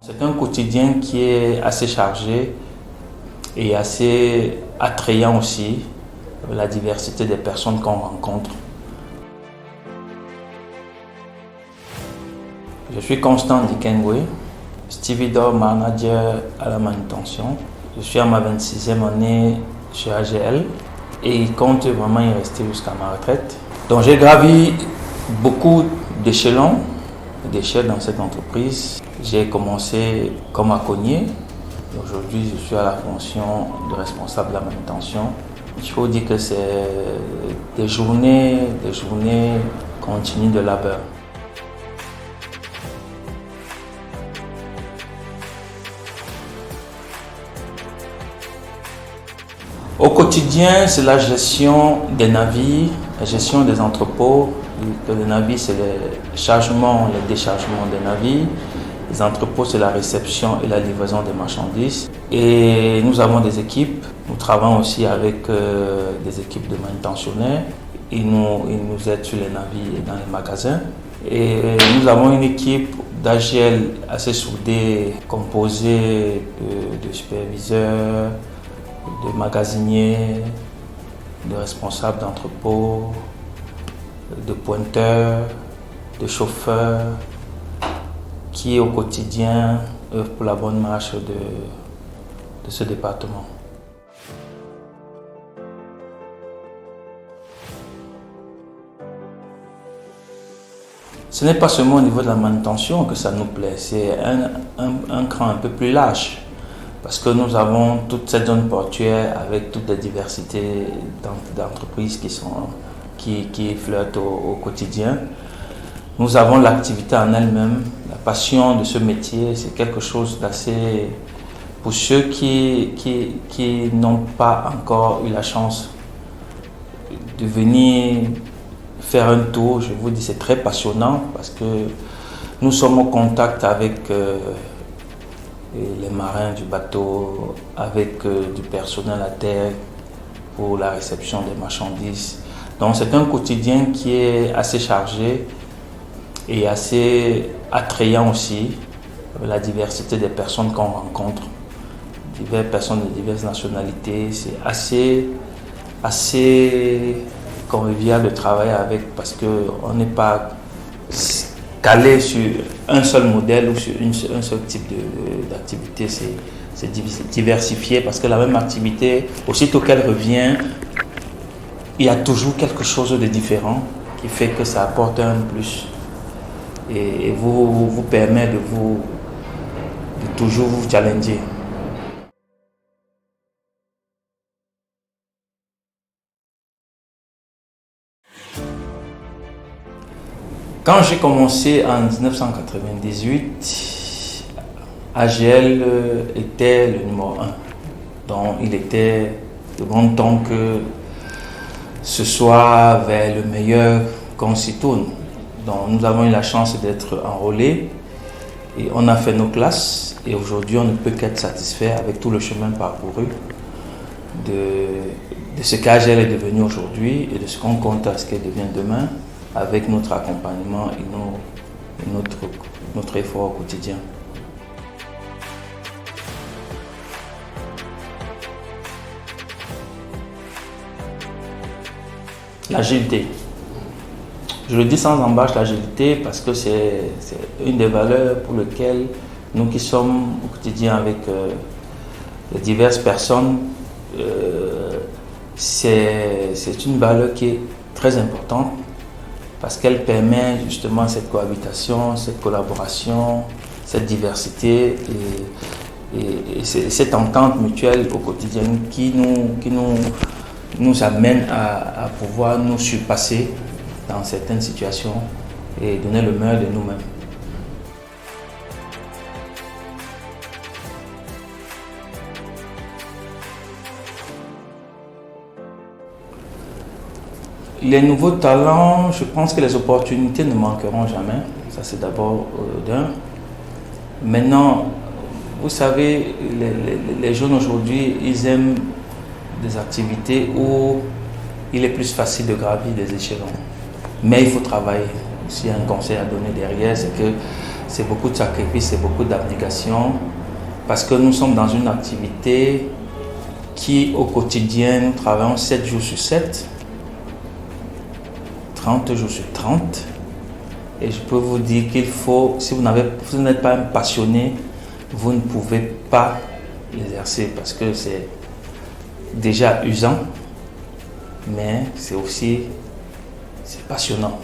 C'est un quotidien qui est assez chargé et assez attrayant aussi, la diversité des personnes qu'on rencontre. Je suis Constant Dikengwe, stevedore manager à la manutention. Je suis à ma 26e année chez AGL et il compte vraiment y rester jusqu'à ma retraite. Donc j'ai gravi beaucoup d'échelons dans cette entreprise. J'ai commencé comme accogné. Aujourd'hui, je suis à la fonction de responsable de la manutention. Il faut dire que c'est des journées continues de labeur. Au quotidien, c'est la gestion des navires, la gestion des entrepôts. Les navires, c'est le chargement, le déchargement des navires. Les entrepôts, c'est la réception et la livraison des marchandises. Et nous avons des équipes. Nous travaillons aussi avec des équipes de manutentionnaires. Ils nous aident sur les navires et dans les magasins. Et nous avons une équipe d'AGL assez soudée, composée de superviseurs, de magasiniers, de responsables d'entrepôt, de pointeurs, de chauffeurs, qui au quotidien œuvrent pour la bonne marche de ce département. Ce n'est pas seulement au niveau de la manutention que ça nous plaît, c'est un cran un peu plus large. Parce que nous avons toute cette zone portuaire avec toutes les diversités d'entreprises qui flirtent au quotidien. Nous avons l'activité en elle-même, la passion de ce métier, c'est quelque chose d'assez... Pour ceux qui n'ont pas encore eu la chance de venir faire un tour, je vous dis c'est très passionnant parce que nous sommes au contact avec... les marins du bateau, avec du personnel à terre pour la réception des marchandises. Donc c'est un quotidien qui est assez chargé et assez attrayant aussi, avec la diversité des personnes qu'on rencontre, diverses personnes de diverses nationalités. C'est assez convivial de travailler avec parce qu'on n'est pas calé sur un seul modèle ou sur un seul type d'activité, c'est diversifié parce que la même activité, aussitôt qu'elle revient, il y a toujours quelque chose de différent qui fait que ça apporte un plus et vous permet de toujours vous challenger. Quand j'ai commencé en 1998, AGL était le numéro 1. Donc il était de bon temps que ce soit vers le meilleur qu'on s'y tourne. Donc nous avons eu la chance d'être enrôlés et on a fait nos classes et aujourd'hui on ne peut qu'être satisfait avec tout le chemin parcouru de ce qu'AGL est devenu aujourd'hui et de ce qu'on compte à ce qu'elle devienne demain, avec notre accompagnement et notre effort au quotidien. L'agilité. Je le dis sans embâche, l'agilité, parce que c'est une des valeurs pour lesquelles nous qui sommes au quotidien avec les diverses personnes, c'est une valeur qui est très importante. Parce qu'elle permet justement cette cohabitation, cette collaboration, cette diversité et cette entente mutuelle au quotidien qui nous amène à pouvoir nous surpasser dans certaines situations et donner le meilleur de nous-mêmes. Les nouveaux talents, je pense que les opportunités ne manqueront jamais. Ça, c'est d'abord d'un. Maintenant, vous savez, les jeunes aujourd'hui, ils aiment des activités où il est plus facile de gravir des échelons. Mais il faut travailler. S'il y a un conseil à donner derrière, c'est que c'est beaucoup de sacrifices, c'est beaucoup d'abnégation, parce que nous sommes dans une activité qui, au quotidien, nous travaillons 7 jours sur 7, 30 jours sur 30. Et je peux vous dire qu'il faut, si vous n'êtes pas un passionné, vous ne pouvez pas l'exercer parce que c'est déjà usant, mais c'est passionnant.